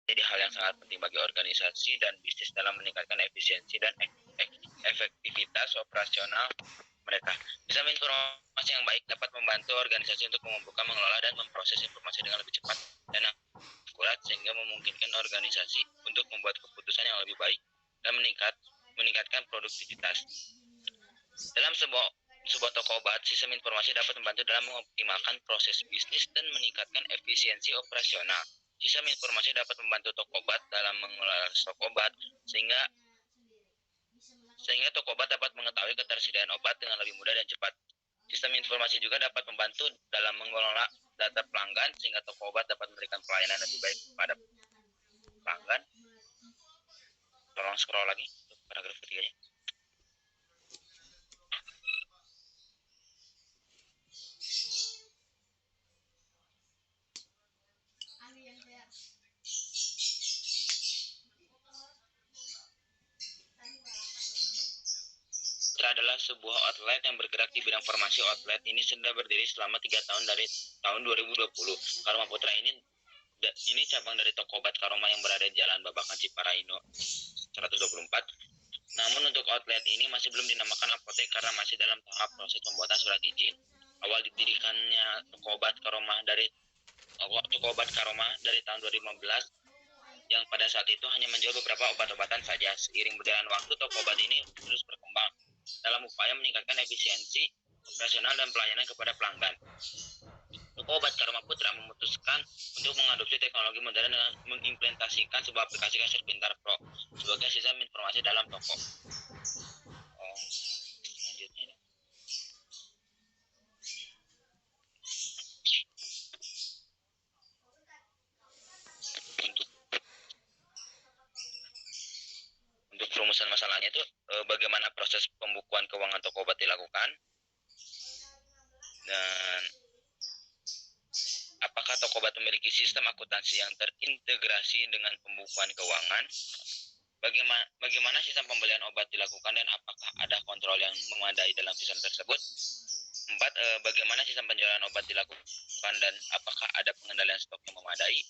jadi hal yang sangat penting bagi organisasi dan bisnis dalam meningkatkan efisiensi dan efektivitas operasional mereka. Sistem informasi yang baik dapat membantu organisasi untuk mengumpulkan, mengelola, dan memproses informasi dengan lebih cepat dan akurat sehingga memungkinkan organisasi untuk membuat keputusan yang lebih baik dan meningkatkan produktivitas. Dalam sebuah toko obat, sistem informasi dapat membantu dalam mengoptimalkan proses bisnis dan meningkatkan efisiensi operasional. Sistem informasi dapat membantu toko obat dalam mengelola stok obat sehingga toko obat dapat mengetahui ketersediaan obat dengan lebih mudah dan cepat. Sistem informasi juga dapat membantu dalam mengelola data pelanggan sehingga toko obat dapat memberikan pelayanan lebih baik kepada pelanggan. Tolong scroll lagi untuk paragraf ketiganya. Adalah sebuah outlet yang bergerak di bidang farmasi. Outlet ini sudah berdiri selama 3 tahun dari tahun 2020. Karoma Putra ini cabang dari toko obat Karoma yang berada di Jalan Babakan Ciparaino 124. Namun untuk outlet ini masih belum dinamakan apotek karena masih dalam tahap proses pembuatan surat izin. Awal didirikannya toko obat Karoma dari tahun 2015 yang pada saat itu hanya menjual beberapa obat-obatan saja. Seiring berjalan waktu, toko obat ini terus berkembang dalam upaya meningkatkan efisiensi operasional dan pelayanan kepada pelanggan. Toko obat Karoma Putra memutuskan untuk mengadopsi teknologi modern dengan mengimplementasikan sebuah aplikasi Kasir Pintar Pro sebagai sistem informasi dalam toko. Selanjutnya. Untuk perumusan masalahnya itu bagaimana proses pembukuan keuangan toko obat dilakukan, dan apakah toko obat memiliki sistem akuntansi yang terintegrasi dengan pembukuan keuangan, bagaimana sistem pembelian obat dilakukan dan apakah ada kontrol yang memadai dalam sistem tersebut. 4. Bagaimana sistem penjualan obat dilakukan dan apakah ada pengendalian stok yang memadai.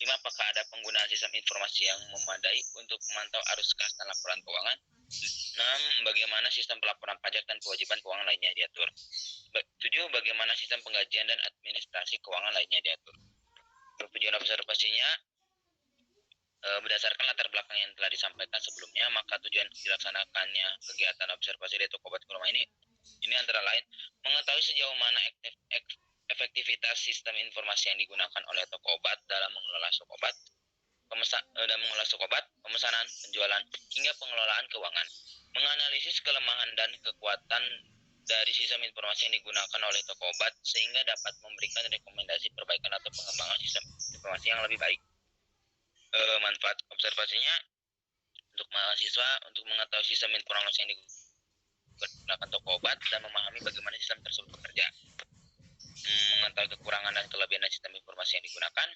5. Apakah ada penggunaan sistem informasi yang memadai untuk memantau arus kas dan laporan keuangan. 6. Bagaimana sistem pelaporan pajak dan kewajiban keuangan lainnya diatur. 7. Bagaimana sistem penggajian dan administrasi keuangan lainnya diatur. Tujuan observasinya berdasarkan latar belakang yang telah disampaikan sebelumnya, maka tujuan dilaksanakannya kegiatan observasi dari toko obat Karoma ini antara lain mengetahui sejauh mana efektivitas sistem informasi yang digunakan oleh toko obat dalam mengelola stok obat, pemesanan, penjualan, hingga pengelolaan keuangan. Menganalisis kelemahan dan kekuatan dari sistem informasi yang digunakan oleh toko obat sehingga dapat memberikan rekomendasi perbaikan atau pengembangan sistem informasi yang lebih baik. Manfaat observasinya untuk mahasiswa untuk mengetahui sistem informasi yang digunakan toko obat dan memahami bagaimana sistem tersebut bekerja. Mengetahui kekurangan dan kelebihan dari sistem informasi yang digunakan,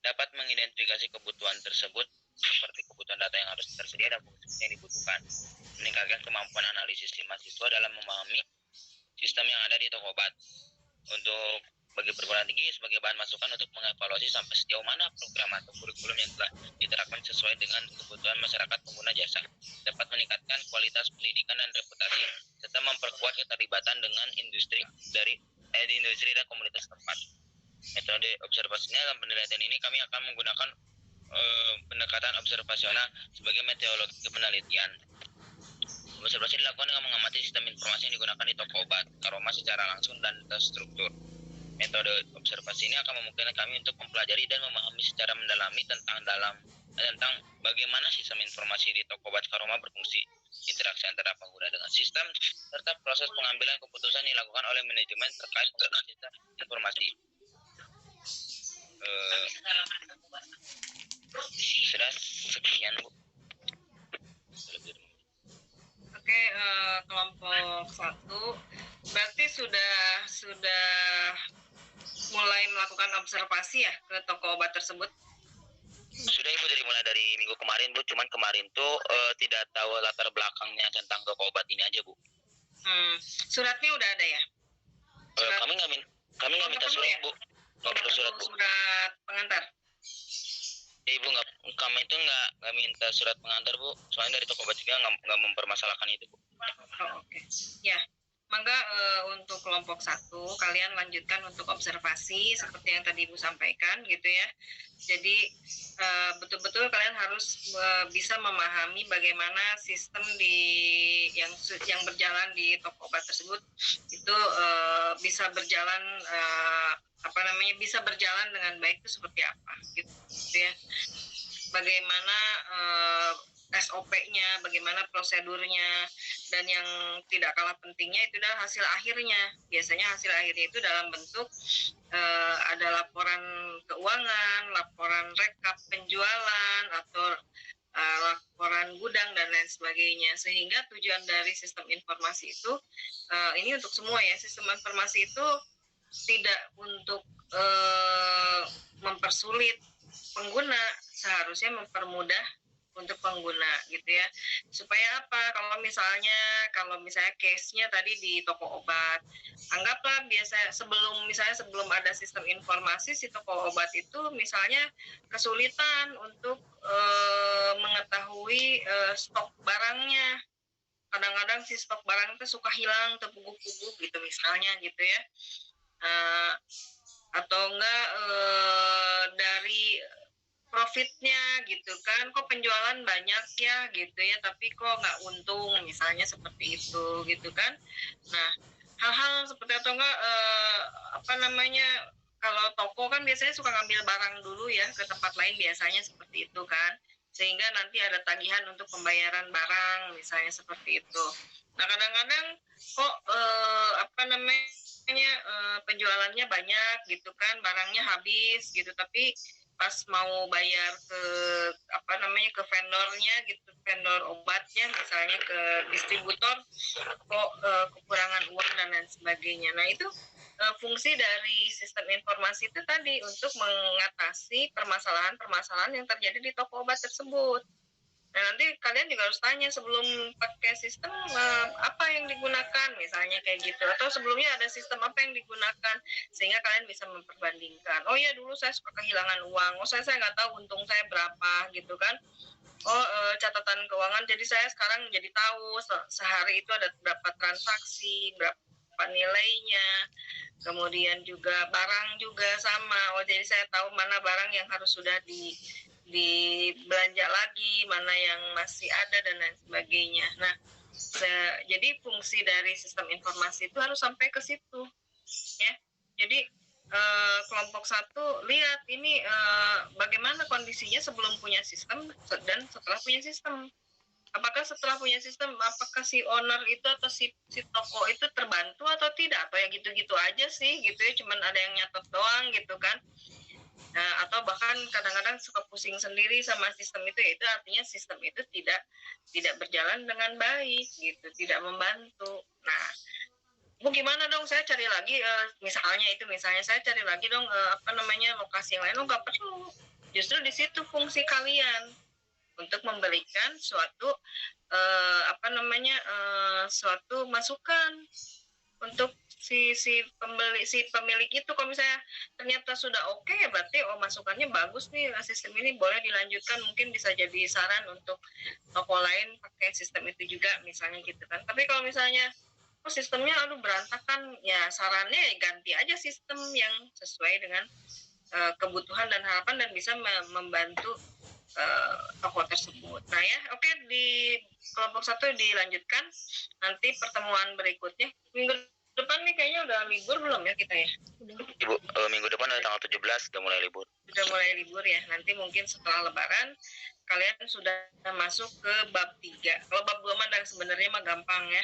dapat mengidentifikasi kebutuhan tersebut seperti kebutuhan data yang harus tersedia dan fungsi yang dibutuhkan. Meningkatkan kemampuan analisis mahasiswa dalam memahami sistem yang ada di toko obat. Untuk bagi perguruan tinggi sebagai bahan masukan untuk mengevaluasi sampai sejauh mana program atau kurikulum yang telah diterapkan sesuai dengan kebutuhan masyarakat pengguna jasa, dapat meningkatkan kualitas pendidikan dan reputasi serta memperkuat keterlibatan dengan industri dan komunitas tempat. Metode observasinya dalam penelitian ini kami akan menggunakan pendekatan observasional sebagai metodologi penelitian. Observasi dilakukan dengan mengamati sistem informasi yang digunakan di toko obat Karoma secara langsung dan terstruktur. Metode observasi ini akan memungkinkan kami untuk mempelajari dan memahami secara mendalami tentang bagaimana sistem informasi di toko obat Karoma berfungsi, interaksi antara pengguna dengan sistem, serta proses pengambilan keputusan yang dilakukan oleh manajemen terkait penggunaan sistem informasi. Sudah sekian, Bu. Oke, kelompok 1 berarti sudah mulai melakukan observasi ya ke toko obat tersebut? Sudah Ibu, mulai dari minggu kemarin Bu, cuman kemarin tuh tidak tahu latar belakangnya tentang toko obat ini aja Bu. Suratnya udah ada ya? Kami nggak minta surat ya? Bu. Nggak perlu surat Bu. Surat pengantar? Ya ibu nggak, kami itu nggak minta surat pengantar bu, soalnya dari toko obat juga nggak mempermasalahkan itu bu. Oh, oke. Ya, mangga untuk kelompok 1 kalian lanjutkan untuk observasi seperti yang tadi Ibu sampaikan gitu ya. Jadi betul-betul kalian harus bisa memahami bagaimana sistem yang berjalan di toko obat tersebut itu bisa berjalan bisa berjalan dengan baik itu seperti apa gitu ya. Bagaimana SOP-nya, bagaimana prosedurnya, dan yang tidak kalah pentingnya itu adalah hasil akhirnya. Biasanya hasil akhirnya itu dalam bentuk ada laporan keuangan, laporan rekap penjualan, atau laporan gudang dan lain sebagainya. Sehingga tujuan dari sistem informasi itu ini untuk semua ya, sistem informasi itu tidak untuk mempersulit pengguna, seharusnya mempermudah untuk pengguna gitu ya. Supaya apa? Kalau misalnya case-nya tadi di toko obat, anggaplah sebelum ada sistem informasi, si toko obat itu misalnya kesulitan untuk mengetahui stok barangnya. Kadang-kadang si stok barang itu suka hilang, terpugu-pugu gitu misalnya gitu ya. Atau enggak dari profitnya gitu kan, kok penjualan banyak ya gitu ya, tapi kok nggak untung misalnya seperti itu gitu kan. Nah, hal-hal seperti atau enggak kalau toko kan biasanya suka ngambil barang dulu ya ke tempat lain, biasanya seperti itu kan, sehingga nanti ada tagihan untuk pembayaran barang misalnya seperti itu. Nah, kadang-kadang kok penjualannya banyak gitu kan, barangnya habis gitu, tapi pas mau bayar ke vendornya gitu, vendor obatnya misalnya, ke distributor, kok kekurangan uang dan lain sebagainya. Nah, itu fungsi dari sistem informasi itu tadi untuk mengatasi permasalahan-permasalahan yang terjadi di toko obat tersebut. Nah, nanti kalian juga harus tanya sebelum pakai sistem apa yang digunakan, misalnya kayak gitu. Atau sebelumnya ada sistem apa yang digunakan, sehingga kalian bisa memperbandingkan. Oh ya, dulu saya suka kehilangan uang. Oh, saya nggak tahu untung saya berapa gitu kan. Oh, catatan keuangan. Jadi saya sekarang jadi tahu sehari itu ada berapa transaksi, berapa nilainya. Kemudian juga barang juga sama. Oh, jadi saya tahu mana barang yang harus sudah dibelanja lagi, mana yang masih ada dan lain sebagainya. Nah, jadi fungsi dari sistem informasi itu harus sampai ke situ ya. Jadi kelompok 1 lihat ini bagaimana kondisinya sebelum punya sistem dan setelah punya sistem. Apakah setelah punya sistem, apakah si owner itu atau si toko itu terbantu atau tidak, atau ya gitu-gitu aja sih gitu ya, cuman ada yang nyatet doang gitu kan. Nah, atau bahkan kadang-kadang suka pusing sendiri sama sistem itu, yaitu artinya sistem itu tidak berjalan dengan baik gitu, tidak membantu. Nah, Bu gimana dong, saya cari lagi misalnya saya cari lagi dong lokasi yang lain. Nggak perlu, justru di situ fungsi kalian untuk memberikan suatu suatu masukan untuk si pemilik itu. Kalau misalnya ternyata sudah oke, ya berarti masukannya bagus nih, sistem ini boleh dilanjutkan, mungkin bisa jadi saran untuk toko lain pakai sistem itu juga misalnya gitu kan. Tapi kalau misalnya sistemnya berantakan, ya sarannya ganti aja sistem yang sesuai dengan kebutuhan dan harapan dan bisa membantu toko tersebut. Nah ya, oke, di kelompok 1 dilanjutkan. Nanti pertemuan berikutnya minggu depan nih, kayaknya udah libur belum ya kita ya? Ibu, minggu depan udah tanggal 17 udah mulai libur. Udah mulai libur ya. Nanti mungkin setelah lebaran kalian sudah masuk ke bab 3. Kalau bab 2 mah sebenarnya mah gampang ya.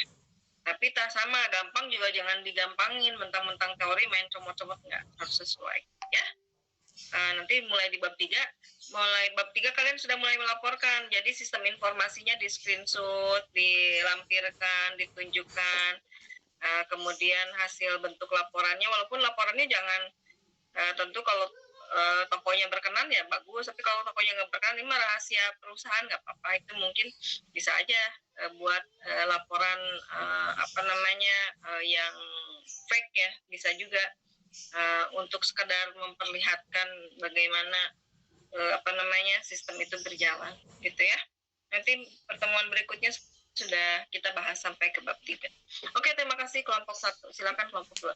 Tapi tak sama gampang juga jangan digampangin, mentang-mentang teori main comot-comot, nggak, harus sesuai ya. Nanti mulai di bab 3 kalian sudah mulai melaporkan. Jadi sistem informasinya di screenshot, dilampirkan, ditunjukkan. Kemudian hasil bentuk laporannya, walaupun laporannya jangan tentu kalau tokonya berkenan ya bagus, tapi kalau tokonya nggak berkenan, ini mah rahasia perusahaan, nggak apa-apa. Itu mungkin bisa aja buat laporan yang fake ya, bisa juga untuk sekedar memperlihatkan bagaimana sistem itu berjalan gitu ya. Nanti pertemuan berikutnya sudah kita bahas sampai ke bab 3. Oke, terima kasih kelompok 1. Silakan kelompok 2.